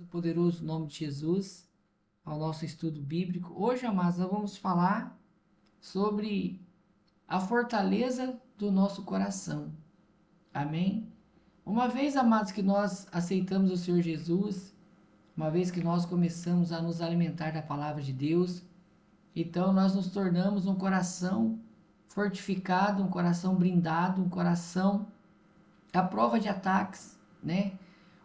poderoso nome de Jesus ao nosso estudo bíblico. Hoje, amados, nós vamos falar sobre a fortaleza do nosso coração. Amém? Uma vez, amados, que nós aceitamos o Senhor Jesus, uma vez que nós começamos a nos alimentar da palavra de Deus, então nós nos tornamos um coração fortificado, um coração blindado, um coração à prova de ataques, né?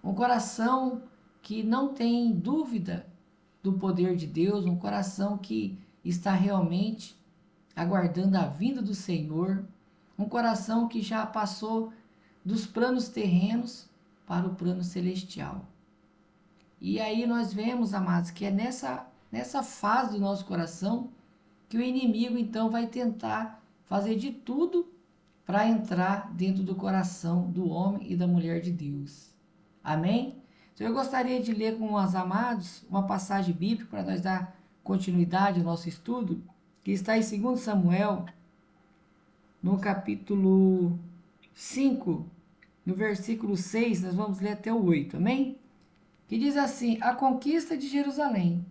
Um coração que não tem dúvida do poder de Deus, um coração que está realmente aguardando a vinda do Senhor, um coração que já passou dos planos terrenos para o plano celestial. E aí nós vemos, amados, que é nessa fase do nosso coração que o inimigo então vai tentar fazer de tudo para entrar dentro do coração do homem e da mulher de Deus. Amém? Então eu gostaria de ler com os amados uma passagem bíblica para nós dar continuidade ao nosso estudo, que está em 2 Samuel, no capítulo 5, no versículo 6, nós vamos ler até o 8, amém? Que diz assim: a conquista de Jerusalém.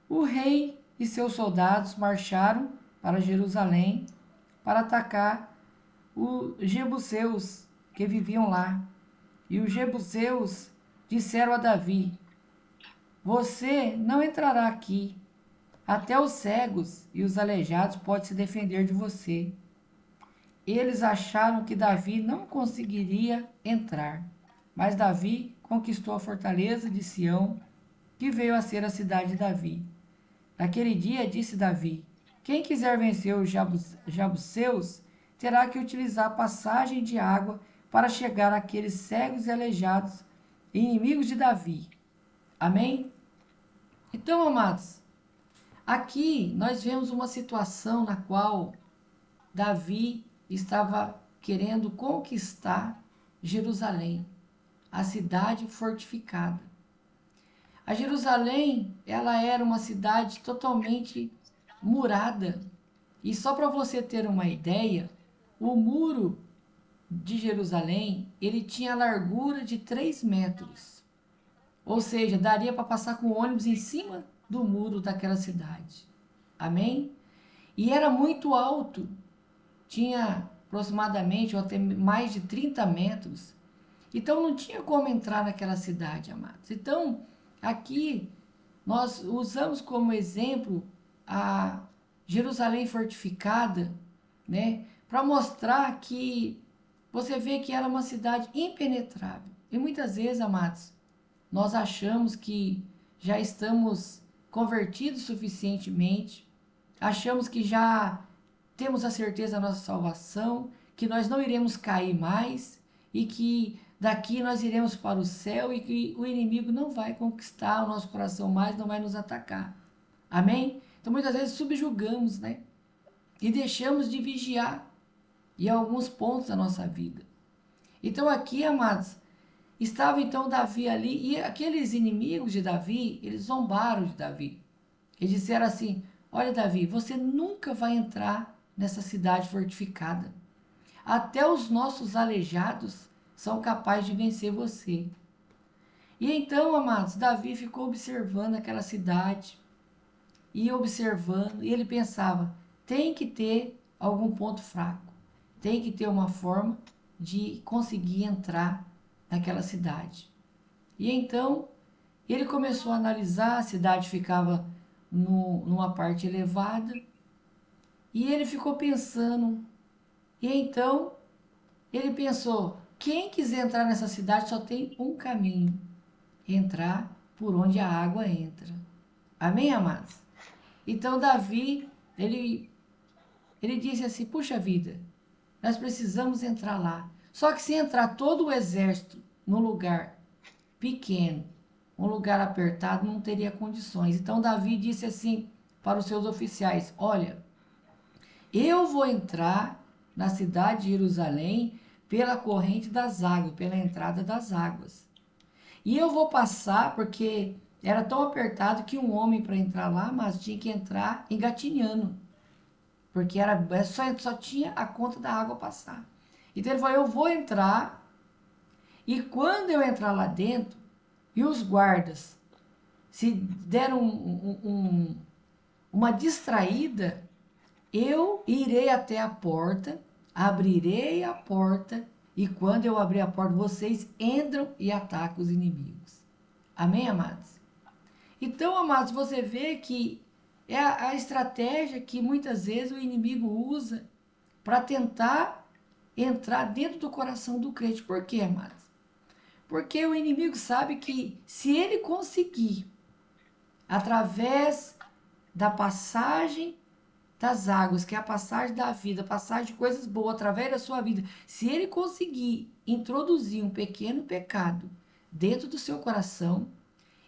O rei e seus soldados marcharam para Jerusalém para atacar os jebuseus que viviam lá. E os jebuseus disseram a Davi: você não entrará aqui. Até os cegos e os aleijados podem se defender de você. Eles acharam que Davi não conseguiria entrar, mas Davi conquistou a fortaleza de Sião, que veio a ser a cidade de Davi. Naquele dia disse Davi: quem quiser vencer os jebuseus terá que utilizar a passagem de água para chegar àqueles cegos e aleijados, inimigos de Davi. Amém? Então, amados, aqui nós vemos uma situação na qual Davi estava querendo conquistar Jerusalém, a cidade fortificada. A Jerusalém, ela era uma cidade totalmente murada. E só para você ter uma ideia, o muro de Jerusalém, ele tinha a largura de 3 metros. Ou seja, daria para passar com ônibus em cima do muro daquela cidade. Amém? E era muito alto. Tinha aproximadamente ou até mais de 30 metros. Então não tinha como entrar naquela cidade, amados. Então, aqui nós usamos como exemplo a Jerusalém fortificada, né, para mostrar que você vê que era uma cidade impenetrável. E muitas vezes, amados, nós achamos que já estamos convertidos suficientemente, achamos que já temos a certeza da nossa salvação, que nós não iremos cair mais e que daqui nós iremos para o céu e que o inimigo não vai conquistar o nosso coração mais, não vai nos atacar. Amém? Então muitas vezes subjugamos, né? E deixamos de vigiar em alguns pontos da nossa vida. Então aqui, amados, estava então Davi ali e aqueles inimigos de Davi, eles zombaram de Davi. Eles disseram assim: olha, Davi, você nunca vai entrar nessa cidade fortificada. Até os nossos aleijados são capazes de vencer você. E então, amados, Davi ficou observando aquela cidade, ia observando, e ele pensava: tem que ter algum ponto fraco, tem que ter uma forma de conseguir entrar naquela cidade. E então, ele começou a analisar, a cidade ficava numa parte elevada, e ele ficou pensando, e então ele pensou: quem quiser entrar nessa cidade só tem um caminho, entrar por onde a água entra. Amém, amados? Então Davi, ele disse assim: puxa vida, nós precisamos entrar lá. Só que se entrar todo o exército num lugar pequeno, um lugar apertado, não teria condições. Então Davi disse assim para os seus oficiais: olha, eu vou entrar na cidade de Jerusalém pela corrente das águas, pela entrada das águas. E eu vou passar, porque era tão apertado que um homem para entrar lá, mas tinha que entrar engatinhando, porque só tinha a conta da água passar. Então ele falou: eu vou entrar, e quando eu entrar lá dentro, e os guardas se deram uma distraída, eu irei até a porta, abrirei a porta, e quando eu abrir a porta, vocês entram e atacam os inimigos. Amém, amados? Então, amados, você vê que é a estratégia que muitas vezes o inimigo usa para tentar entrar dentro do coração do crente. Por quê, amados? Porque o inimigo sabe que se ele conseguir, através da passagem das águas, que é a passagem da vida, a passagem de coisas boas através da sua vida, se ele conseguir introduzir um pequeno pecado dentro do seu coração,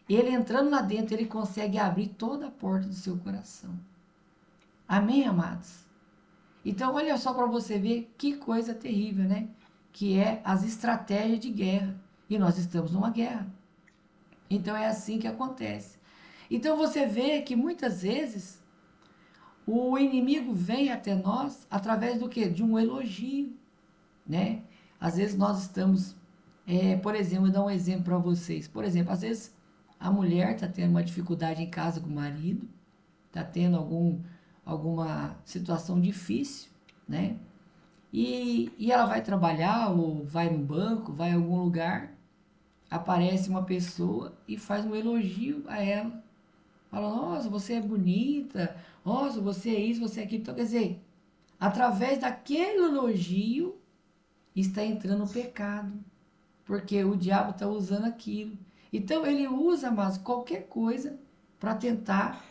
ele entrando lá dentro, ele consegue abrir toda a porta do seu coração. Amém, amados? Então, olha só para você ver que coisa terrível, né? Que é as estratégias de guerra. E nós estamos numa guerra. Então, é assim que acontece. Então, você vê que muitas vezes o inimigo vem até nós através do quê? De um elogio, né? Às vezes nós estamos, por exemplo, vou dar um exemplo para vocês. Por exemplo, às vezes a mulher está tendo uma dificuldade em casa com o marido, está tendo alguma situação difícil, né? E ela vai trabalhar ou vai no banco, vai em algum lugar, aparece uma pessoa e faz um elogio a ela. Fala, nossa, você é bonita, nossa, você é isso, você é aquilo. Então, quer dizer, através daquele elogio está entrando o pecado, porque o diabo está usando aquilo. Então, ele usa, mas qualquer coisa para tentar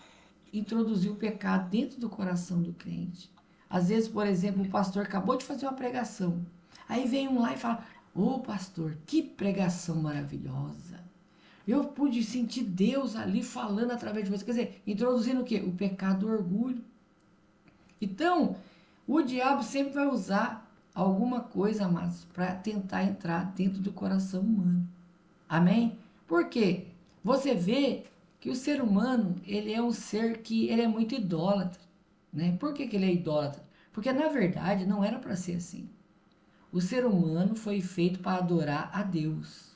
introduzir o pecado dentro do coração do crente. Às vezes, por exemplo, o pastor acabou de fazer uma pregação. Aí vem um lá e fala: ô pastor, que pregação maravilhosa. Eu pude sentir Deus ali falando através de você. Quer dizer, introduzindo o quê? O pecado do orgulho. Então, o diabo sempre vai usar alguma coisa, amados, para tentar entrar dentro do coração humano. Amém? Por quê? Você vê que o ser humano, ele é um ser que ele é muito idólatra, né? Por que ele é idólatra? Porque na verdade não era para ser assim. O ser humano foi feito para adorar a Deus.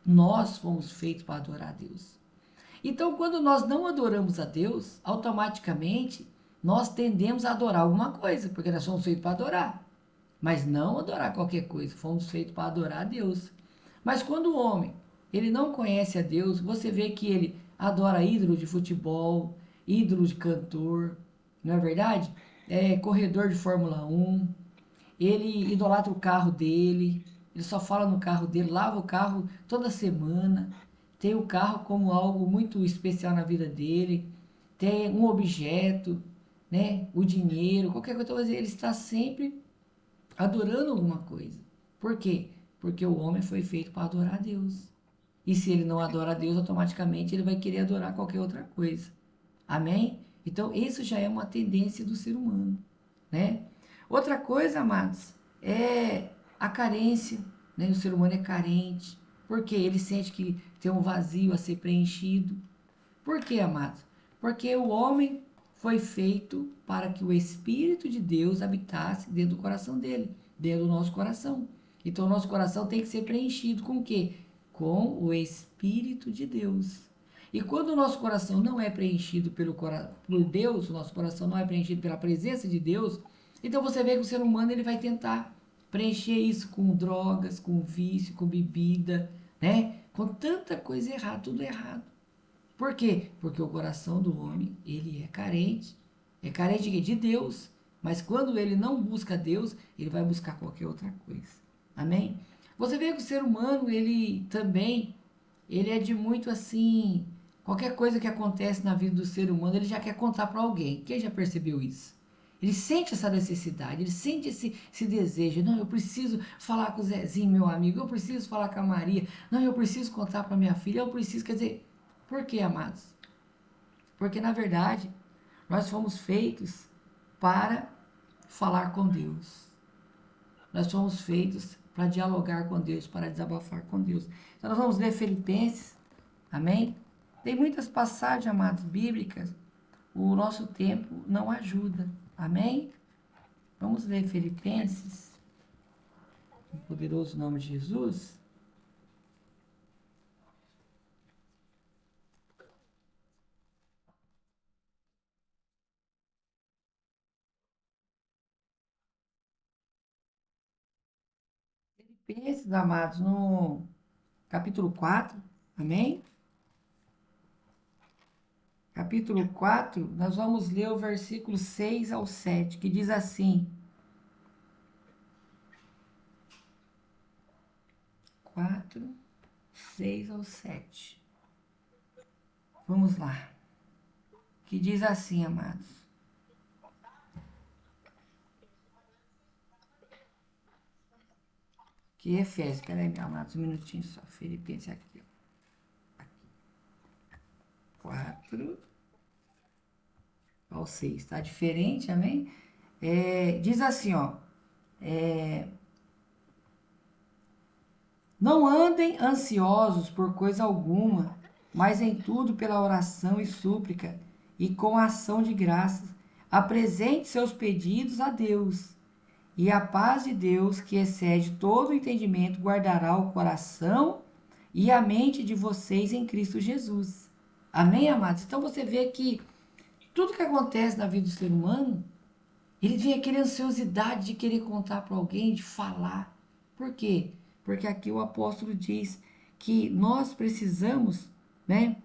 Nós fomos feitos para adorar a Deus. Então, quando nós não adoramos a Deus, automaticamente nós tendemos a adorar alguma coisa, porque nós somos feitos para adorar. Mas não adorar qualquer coisa, fomos feitos para adorar a Deus. Mas quando o homem, ele não conhece a Deus, você vê que ele adora ídolo de futebol, ídolo de cantor, não é verdade? É corredor de Fórmula 1, ele idolatra o carro dele, ele só fala no carro dele, lava o carro toda semana, tem o carro como algo muito especial na vida dele, tem um objeto, né? O dinheiro, qualquer coisa, então, ele está sempre adorando alguma coisa. Por quê? Porque o homem foi feito para adorar a Deus. E se ele não adora a Deus, automaticamente ele vai querer adorar qualquer outra coisa. Amém? Então, isso já é uma tendência do ser humano, né? Outra coisa, amados, é a carência, né? O ser humano é carente, porque ele sente que tem um vazio a ser preenchido. Por quê, amados? Porque o homem foi feito para que o Espírito de Deus habitasse dentro do coração dele, dentro do nosso coração. Então, o nosso coração tem que ser preenchido com o quê? Com o Espírito de Deus. E quando o nosso coração não é preenchido por Deus, o nosso coração não é preenchido pela presença de Deus, então você vê que o ser humano ele vai tentar preencher isso com drogas, com vício, com bebida, né? Com tanta coisa errada, tudo errado. Por quê? Porque o coração do homem, ele é carente. É carente de Deus. Mas quando ele não busca Deus, ele vai buscar qualquer outra coisa. Amém? Você vê que o ser humano, ele também, ele é de muito assim, qualquer coisa que acontece na vida do ser humano, ele já quer contar para alguém. Quem já percebeu isso? Ele sente essa necessidade, ele sente esse desejo. Não, eu preciso falar com o Zezinho, meu amigo. Eu preciso falar com a Maria. Não, eu preciso contar para minha filha. Eu preciso, quer dizer, por quê, amados? Porque na verdade nós fomos feitos para falar com Deus. Nós fomos feitos para dialogar com Deus, para desabafar com Deus. Então nós vamos ler Filipenses, amém? Tem muitas passagens, amados, bíblicas. O nosso tempo não ajuda, amém? Vamos ler Filipenses, no poderoso nome de Jesus. Filipenses, amados, no capítulo 4, amém? Capítulo 4, nós vamos ler o versículo 6 ao 7, que diz assim: 4, 6 ao 7. Vamos lá. Que diz assim, amados. Que Efésios, peraí, meu amados, um minutinho só. Filipenses aqui, ó. 4 ao 6, tá diferente, amém? Diz assim, ó. Não andem ansiosos por coisa alguma, mas em tudo pela oração e súplica e com ação de graças, apresente seus pedidos a Deus. E a paz de Deus, que excede todo o entendimento, guardará o coração e a mente de vocês em Cristo Jesus. Amém, amados? Então você vê que tudo que acontece na vida do ser humano, ele tem aquela ansiosidade de querer contar para alguém, de falar. Por quê? Porque aqui o apóstolo diz que nós precisamos, né,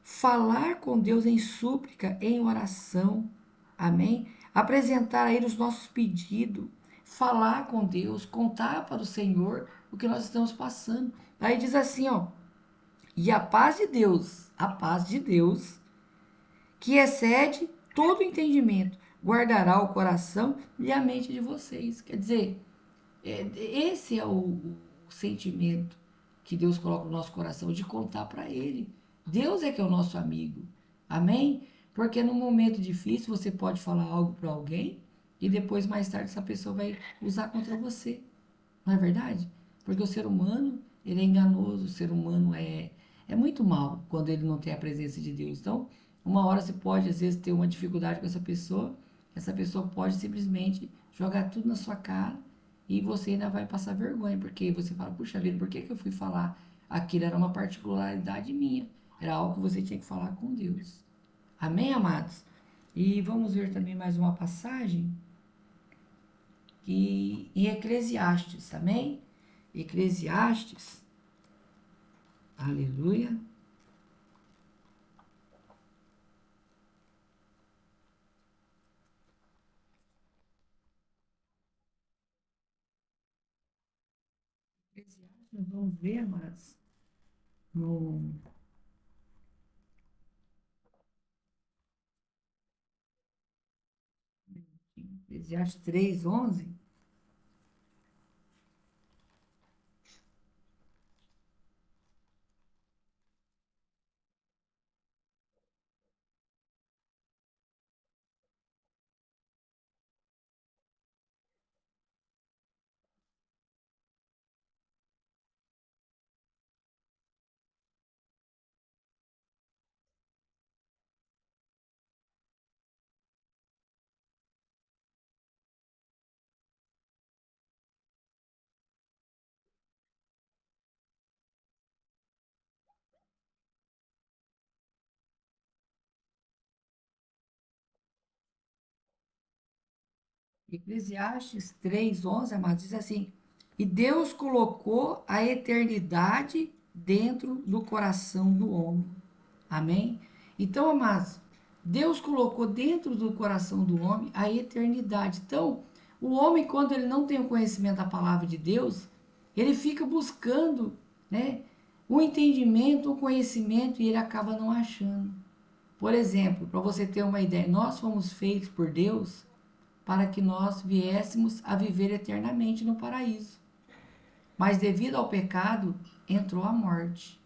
falar com Deus em súplica, em oração. Amém? Apresentar a Ele os nossos pedidos, falar com Deus, contar para o Senhor o que nós estamos passando. Aí diz assim, ó, e a paz de Deus, que excede todo entendimento, guardará o coração e a mente de vocês. Quer dizer, esse é o sentimento que Deus coloca no nosso coração, de contar para Ele. Deus é que é o nosso amigo. Amém? Porque no momento difícil você pode falar algo para alguém e depois, mais tarde, essa pessoa vai usar contra você. Não é verdade? Porque o ser humano, ele é enganoso, o ser humano é muito mal quando ele não tem a presença de Deus. Então, uma hora você pode, às vezes, ter uma dificuldade com essa pessoa pode simplesmente jogar tudo na sua cara e você ainda vai passar vergonha, porque você fala, puxa vida, por que que eu fui falar? Aquilo era uma particularidade minha, era algo que você tinha que falar com Deus. Amém, amados? E vamos ver também mais uma passagem que em Eclesiastes, amém? Eclesiastes, aleluia. Eclesiastes, nós vamos ver, amados, no Eclesiastes 3:11. Eclesiastes 3:11, amados, diz assim: E Deus colocou a eternidade dentro do coração do homem. Amém? Então, amados, Deus colocou dentro do coração do homem a eternidade. Então, o homem, quando ele não tem o conhecimento da palavra de Deus, ele fica buscando, né, o entendimento, o conhecimento e ele acaba não achando. Por exemplo, para você ter uma ideia, nós fomos feitos por Deus para que nós viéssemos a viver eternamente no paraíso. Mas devido ao pecado, entrou a morte.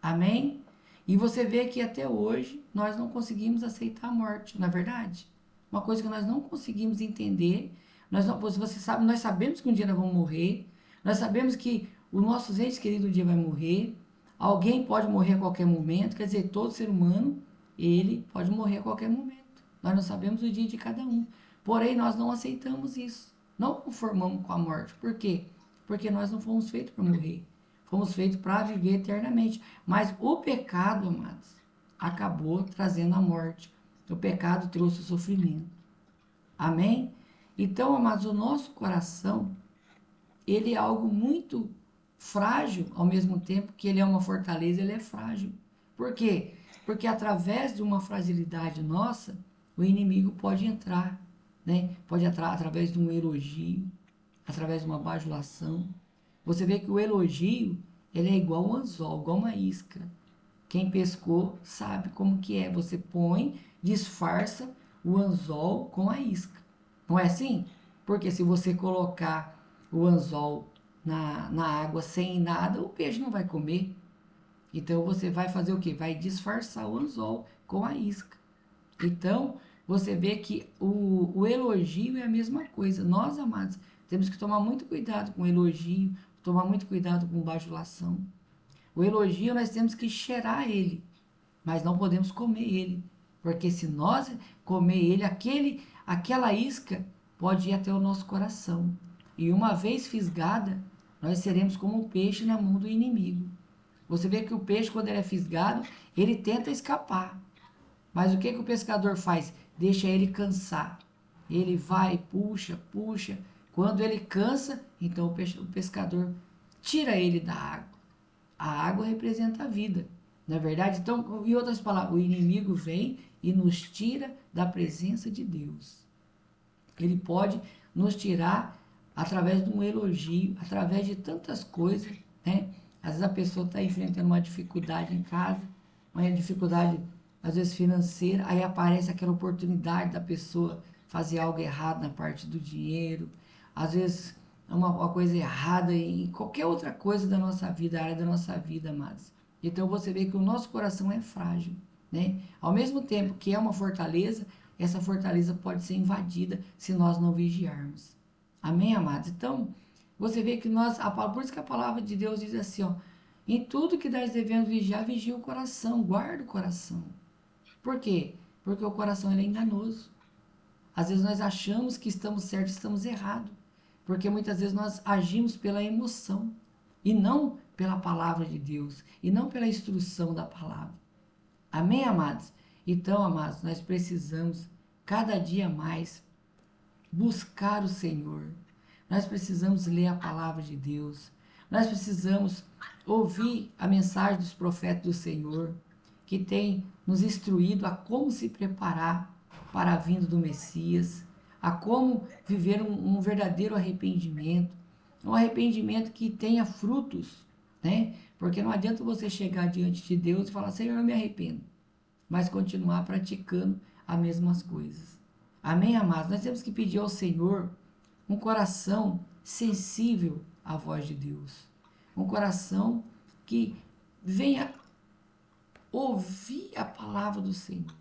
Amém? E você vê que até hoje nós não conseguimos aceitar a morte, não é verdade? Uma coisa que nós não conseguimos entender. Nós não, você sabe, nós sabemos que um dia nós vamos morrer. Nós sabemos que o nosso ente querido um dia vai morrer. Alguém pode morrer a qualquer momento. Quer dizer, todo ser humano, ele pode morrer a qualquer momento. Nós não sabemos o dia de cada um. Porém, nós não aceitamos isso. Não conformamos com a morte. Por quê? Porque nós não fomos feitos para morrer. Fomos feitos para viver eternamente. Mas o pecado, amados, acabou trazendo a morte. O pecado trouxe o sofrimento. Amém? Então, amados, o nosso coração, ele é algo muito frágil, ao mesmo tempo que ele é uma fortaleza, ele é frágil. Por quê? Porque através de uma fragilidade nossa, o inimigo pode entrar, né? Pode entrar através de um elogio, através de uma bajulação. Você vê que o elogio, ele é igual um anzol, igual uma isca. Quem pescou sabe como que é. Você põe, disfarça o anzol com a isca. Não é assim? Porque se você colocar o anzol na água sem nada, o peixe não vai comer. Então você vai fazer o quê? Vai disfarçar o anzol com a isca. Então você vê que o elogio é a mesma coisa. Nós, amados, temos que tomar muito cuidado com o elogio, tomar muito cuidado com bajulação. O elogio nós temos que cheirar ele, mas não podemos comer ele, porque se nós comer ele, aquela isca pode ir até o nosso coração. E uma vez fisgada, nós seremos como um peixe na mão do inimigo. Você vê que o peixe, quando ele é fisgado, ele tenta escapar. Mas o que que o pescador faz? Deixa ele cansar. Ele vai, puxa, puxa. Quando ele cansa, então o pescador tira ele da água. A água representa a vida, não é verdade? Então, em outras palavras, o inimigo vem e nos tira da presença de Deus. Ele pode nos tirar através de um elogio, através de tantas coisas, né? Às vezes a pessoa está enfrentando uma dificuldade em casa, uma dificuldade às vezes financeira, aí aparece aquela oportunidade da pessoa fazer algo errado na parte do dinheiro, às vezes uma coisa errada em qualquer outra coisa da nossa vida, a área da nossa vida, amados. Então você vê que o nosso coração é frágil, né? Ao mesmo tempo que é uma fortaleza, essa fortaleza pode ser invadida se nós não vigiarmos. Amém, amados? Então, você vê que por isso que a palavra de Deus diz assim, ó, em tudo que nós devemos vigiar, vigia o coração, guarda o coração. Por quê? Porque o coração ele é enganoso. Às vezes nós achamos que estamos certos e estamos errados. Porque muitas vezes nós agimos pela emoção e não pela palavra de Deus e não pela instrução da palavra. Amém, amados? Então, amados, nós precisamos cada dia mais buscar o Senhor. Nós precisamos ler a palavra de Deus. Nós precisamos ouvir a mensagem dos profetas do Senhor, que tem nos instruído a como se preparar para a vinda do Messias, a como viver um verdadeiro arrependimento, um arrependimento que tenha frutos, né? Porque não adianta você chegar diante de Deus e falar, Senhor, eu me arrependo, mas continuar praticando as mesmas coisas. Amém, amados? Nós temos que pedir ao Senhor um coração sensível à voz de Deus. Um coração que venha ouvir a palavra do Senhor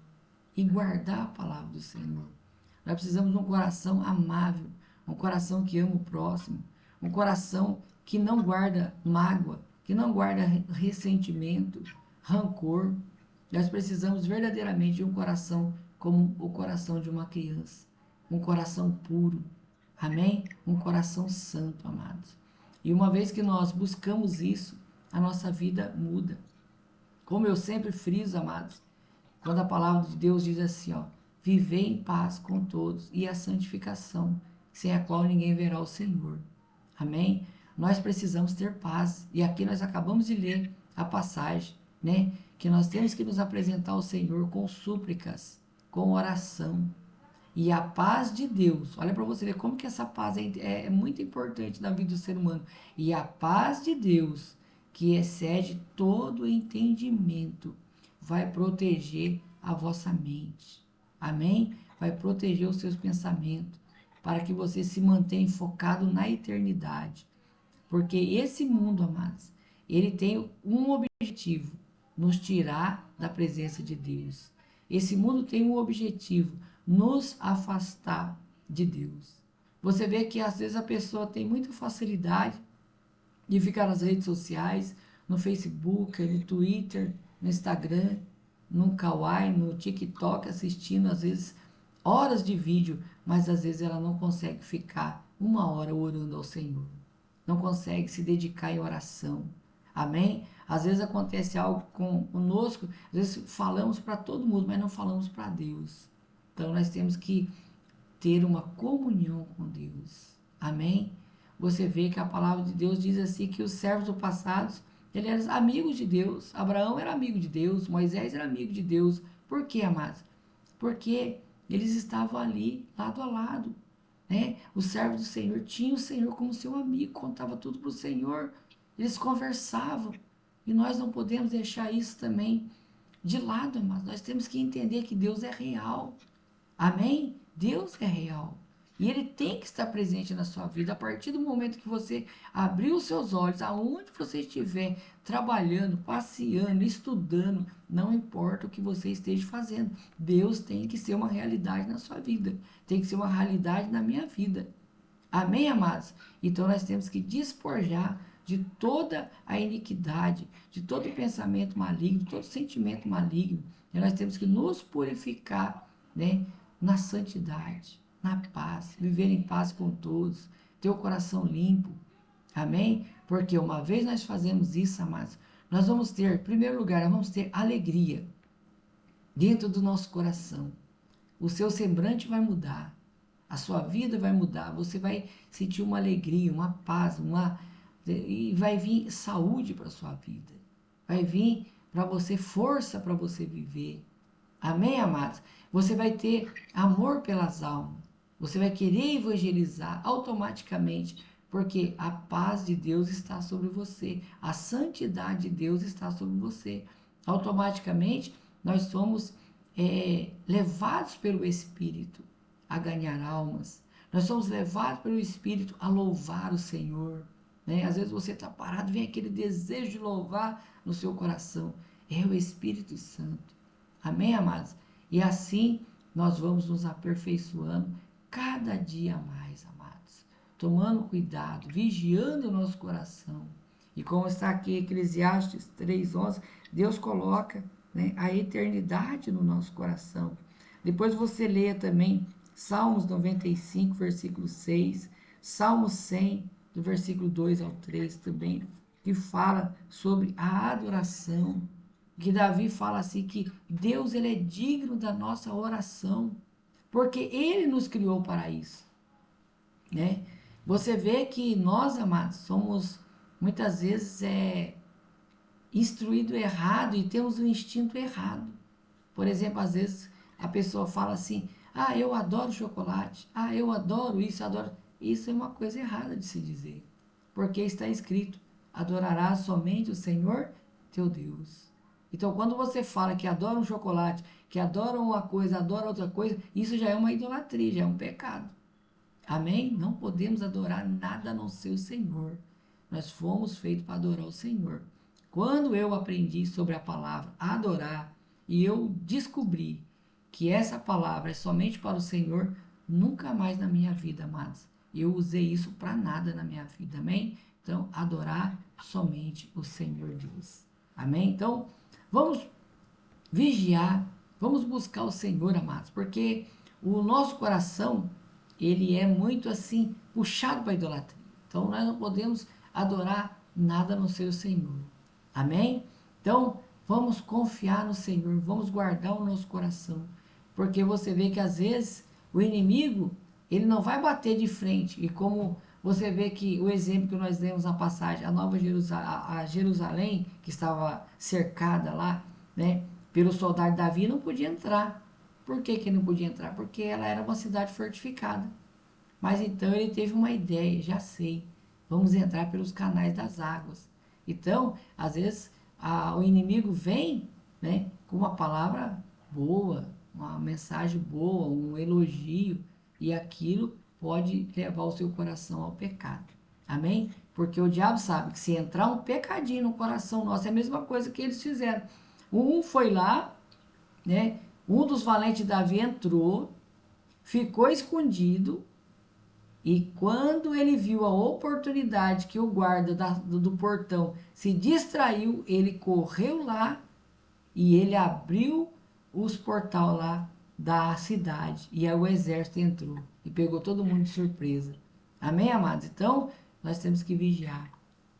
e guardar a palavra do Senhor. Nós precisamos de um coração amável, um coração que ama o próximo, um coração que não guarda mágoa, que não guarda ressentimento, rancor. Nós precisamos verdadeiramente de um coração como o coração de uma criança, um coração puro, amém? Um coração santo, amados. E uma vez que nós buscamos isso, a nossa vida muda. Como eu sempre friso, amados, quando a palavra de Deus diz assim, ó, viver em paz com todos e a santificação, sem a qual ninguém verá o Senhor. Amém? Nós precisamos ter paz. E aqui nós acabamos de ler a passagem, né? Que nós temos que nos apresentar ao Senhor com súplicas, com oração. E a paz de Deus, olha para você ver como que essa paz é muito importante na vida do ser humano. E a paz de Deus, que excede todo entendimento, vai proteger a vossa mente. Amém? Vai proteger os seus pensamentos, para que você se mantenha focado na eternidade. Porque esse mundo, amados, ele tem um objetivo, nos tirar da presença de Deus. Esse mundo tem um objetivo, nos afastar de Deus. Você vê que às vezes a pessoa tem muita facilidade de ficar nas redes sociais, no Facebook, no Twitter, no Instagram, no Kawaii, no TikTok, assistindo às vezes horas de vídeo, mas às vezes ela não consegue ficar uma hora orando ao Senhor. Não consegue se dedicar em oração. Amém? Às vezes acontece algo conosco, às vezes falamos para todo mundo, mas não falamos para Deus. Então nós temos que ter uma comunhão com Deus. Amém? você vê que a palavra de Deus diz assim que os servos do passado, eles eram amigos de Deus. Abraão era amigo de Deus, Moisés era amigo de Deus. Por quê, amados? Porque eles estavam ali, lado a lado, né? Os servos do Senhor tinham o Senhor como seu amigo, contava tudo para o Senhor. Eles conversavam. E nós não podemos deixar isso também de lado, amados. Nós temos que entender que Deus é real. Amém? Deus é real. E Ele tem que estar presente na sua vida. A partir do momento que você abrir os seus olhos, aonde você estiver trabalhando, passeando, estudando, não importa o que você esteja fazendo, Deus tem que ser uma realidade na sua vida. Tem que ser uma realidade na minha vida. Amém, amados? Então nós temos que despojar de toda a iniquidade, de todo pensamento maligno, de todo sentimento maligno. E nós temos que nos purificar, né, na santidade, na paz, viver em paz com todos, ter o coração limpo. Amém? Porque uma vez nós fazemos isso, amados, nós vamos ter, em primeiro lugar, nós vamos ter alegria dentro do nosso coração. O seu semblante vai mudar. A sua vida vai mudar, você vai sentir uma alegria, uma paz, e vai vir saúde para a sua vida. Vai vir para você força para você viver. Amém, amados? Você vai ter amor pelas almas. Você vai querer evangelizar automaticamente, porque a paz de Deus está sobre você. A santidade de Deus está sobre você. Automaticamente, nós somos levados pelo Espírito a ganhar almas. Nós somos levados pelo Espírito a louvar o Senhor. Né? Às vezes você está parado, vem aquele desejo de louvar no seu coração. É o Espírito Santo. Amém, amados? E assim nós vamos nos aperfeiçoando cada dia mais, amados. Tomando cuidado, vigiando o nosso coração. E como está aqui Eclesiastes 3:11, Deus coloca, né, a eternidade no nosso coração. Depois você leia também Salmos 95, versículo 6, Salmos 100, do versículo 2 ao 3 também, que fala sobre a adoração. Que Davi fala assim que Deus, ele é digno da nossa oração, porque ele nos criou para isso, né? Você vê que nós, amados, somos muitas vezes instruído errado e temos um instinto errado. Por exemplo, às vezes a pessoa fala assim: ah, eu adoro chocolate, ah, eu adoro isso, adoro. Isso é uma coisa errada de se dizer, porque está escrito: adorarás somente o Senhor teu Deus. Então, quando você fala que adora um chocolate, que adora uma coisa, adora outra coisa, isso já é uma idolatria, já é um pecado. Amém? Não podemos adorar nada a não ser o Senhor. Nós fomos feitos para adorar o Senhor. Quando eu aprendi sobre a palavra adorar e eu descobri que essa palavra é somente para o Senhor, nunca mais na minha vida, amados, eu usei isso para nada na minha vida. Amém? Então, adorar somente o Senhor Deus. Amém? Então, vamos vigiar, vamos buscar o Senhor, amados, porque o nosso coração, ele é muito assim, puxado para a idolatria. Então, nós não podemos adorar nada a não ser o Senhor. Amém? Então, vamos confiar no Senhor, vamos guardar o nosso coração, porque você vê que às vezes o inimigo, ele não vai bater de frente, e como você vê que o exemplo que nós lemos na passagem, a Nova Jerusalém, a Jerusalém, que estava cercada lá, né, pelo soldado Davi, não podia entrar. Por que que não podia entrar? Porque ela era uma cidade fortificada. Mas então ele teve uma ideia, já sei, vamos entrar pelos canais das águas. Então, às vezes, o inimigo vem, né, com uma palavra boa, uma mensagem boa, um elogio, e aquilo pode levar o seu coração ao pecado. Amém? Porque o diabo sabe que se entrar um pecadinho no coração nosso, é a mesma coisa que eles fizeram. Um foi lá, né? Um dos valentes de Davi entrou, ficou escondido, e quando ele viu a oportunidade que o guarda do portão se distraiu, ele correu lá e ele abriu os portais lá da cidade. E aí o exército entrou e pegou todo mundo de surpresa. Amém, amados? Então, nós temos que vigiar.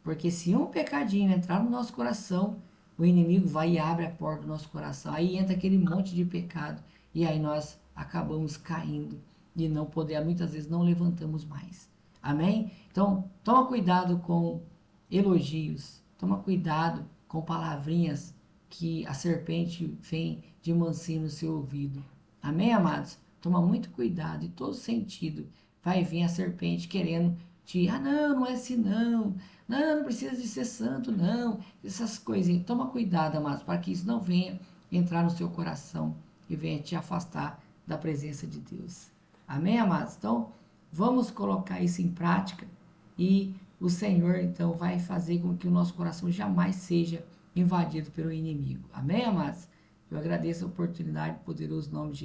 Porque se um pecadinho entrar no nosso coração, o inimigo vai e abre a porta do nosso coração. Aí entra aquele monte de pecado. E aí nós acabamos caindo. E não podemos, muitas vezes não levantamos mais. Amém? Então, toma cuidado com elogios, toma cuidado com palavrinhas que a serpente vem de mansinho no seu ouvido. Amém, amados? Toma muito cuidado, em todo sentido. Vai vir a serpente querendo não, não é assim não. Não, não precisa de ser santo, não. Essas coisinhas. Toma cuidado, amados, para que isso não venha entrar no seu coração e venha te afastar da presença de Deus. Amém, amados? Então, vamos colocar isso em prática e o Senhor, então, vai fazer com que o nosso coração jamais seja invadido pelo inimigo. Amém, amados? Eu agradeço a oportunidade, poderoso nome de Jesus.